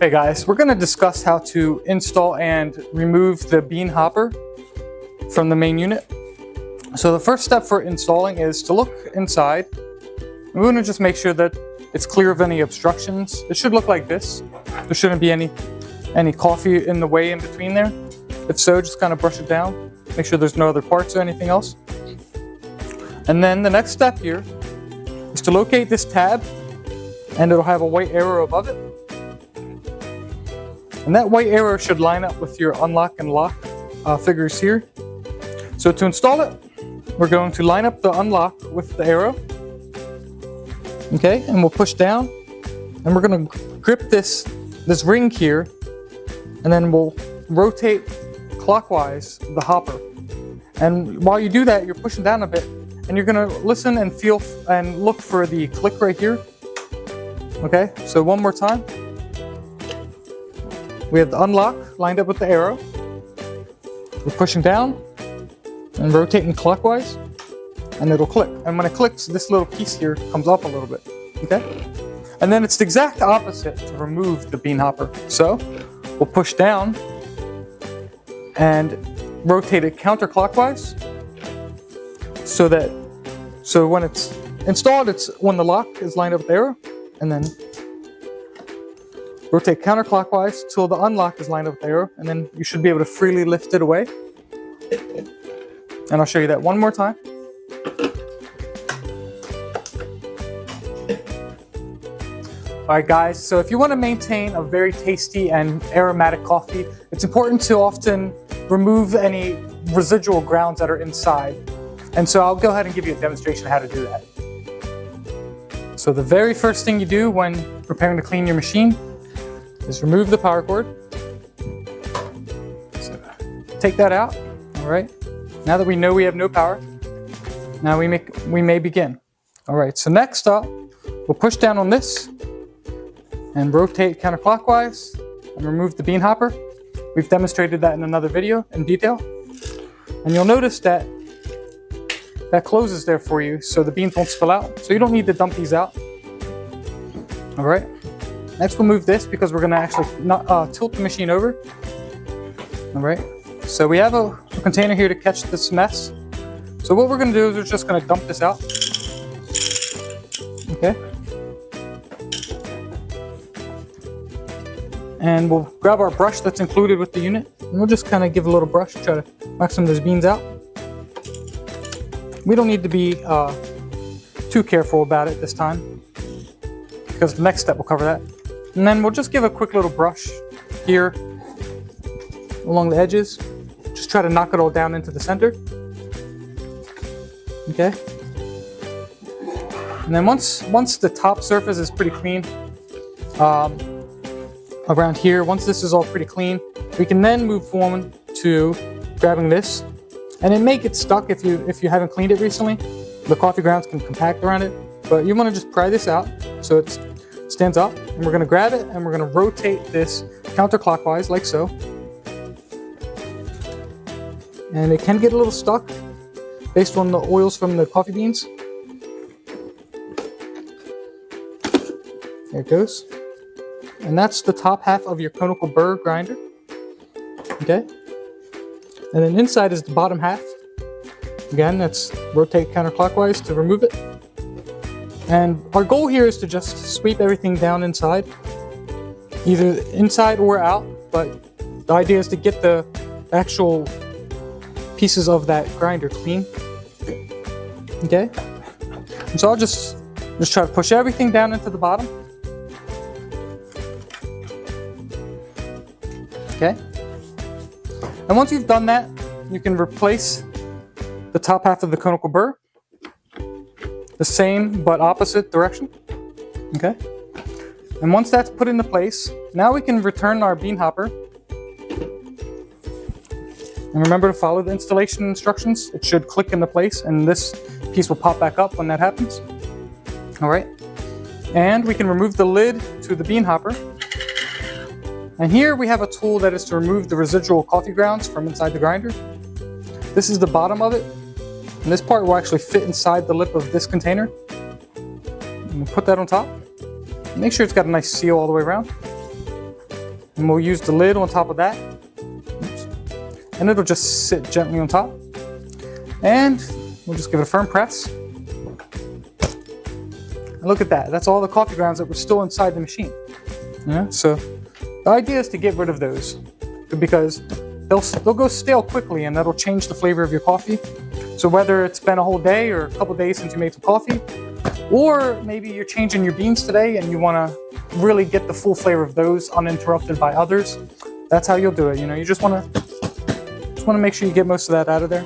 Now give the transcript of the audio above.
Hey guys, we're going to discuss how to install and remove the bean hopper from the main unit. So the first step for installing is to look inside. We want to just make sure that it's clear of any obstructions. It should look like this. There shouldn't be any coffee in the way in between there. If so, just kind of brush it down. Make sure there's no other parts or anything else. And then the next step here is to locate this tab, and it'll have a white arrow above it. And that white arrow should line up with your unlock and lock figures here. So to install it, we're going to line up the unlock with the arrow. Okay, and we'll push down, and we're going to grip this ring here, and then we'll rotate clockwise the hopper. And while you do that, you're pushing down a bit, and you're going to listen and feel and look for the click right here. Okay, so one more time. We have the unlock lined up with the arrow. We're pushing down and rotating clockwise, and it'll click. And when it clicks, this little piece here comes up a little bit, okay? And then it's the exact opposite to remove the bean hopper. So we'll push down and rotate it counterclockwise so when it's installed, it's when the lock is lined up with the arrow, and then rotate counterclockwise till the unlock is lined up with the arrow, and then you should be able to freely lift it away. And I'll show you that one more time. Alright guys, so if you want to maintain a very tasty and aromatic coffee, it's important to often remove any residual grounds that are inside. And so I'll go ahead and give you a demonstration of how to do that. So the very first thing you do when preparing to clean your machine is remove the power cord. So take that out. All right. Now that we know we have no power, now we may begin. All right. So next up, we'll push down on this and rotate counterclockwise and remove the bean hopper. We've demonstrated that in another video in detail, and you'll notice that closes there for you, so the beans won't spill out. So you don't need to dump these out. All right. Next, we'll move this because we're going to actually tilt the machine over. All right, so we have a container here to catch this mess. So what we're going to do is we're just going to dump this out. Okay. And we'll grab our brush that's included with the unit, and we'll just kind of give a little brush, try to knock some of those beans out. We don't need to be too careful about it this time, because the next step will cover that. And then we'll just give a quick little brush here along the edges. Just try to knock it all down into the center. Okay. And then once the top surface is pretty clean, around here, once this is all pretty clean, we can then move forward to grabbing this. And it may get stuck if you haven't cleaned it recently. The coffee grounds can compact around it, but you want to just pry this out so it stands up, and we're going to grab it and we're going to rotate this counterclockwise like so. And it can get a little stuck based on the oils from the coffee beans. There it goes. And that's the top half of your Conical Burr grinder. Okay. And then inside is the bottom half. Again, that's rotate counterclockwise to remove it. And our goal here is to just sweep everything down inside, either inside or out, but the idea is to get the actual pieces of that grinder clean. Okay? And so I'll just try to push everything down into the bottom. Okay? And once you've done that, you can replace the top half of the Conical Burr, the same but opposite direction. Okay? And once that's put into place, now we can return our bean hopper. And remember to follow the installation instructions. It should click into place, and this piece will pop back up when that happens. All right? And we can remove the lid to the bean hopper. And here we have a tool that is to remove the residual coffee grounds from inside the grinder. This is the bottom of it, and this part will actually fit inside the lip of this container. And we'll put that on top. Make sure it's got a nice seal all the way around. And we'll use the lid on top of that. Oops. And it'll just sit gently on top. And we'll just give it a firm press. And look at that. That's all the coffee grounds that were still inside the machine. Yeah, so the idea is to get rid of those because they'll go stale quickly and that'll change the flavor of your coffee. So whether it's been a whole day or a couple days since you made some coffee, or maybe you're changing your beans today and you want to really get the full flavor of those uninterrupted by others, that's how you'll do it. You know, you just want to make sure you get most of that out of there.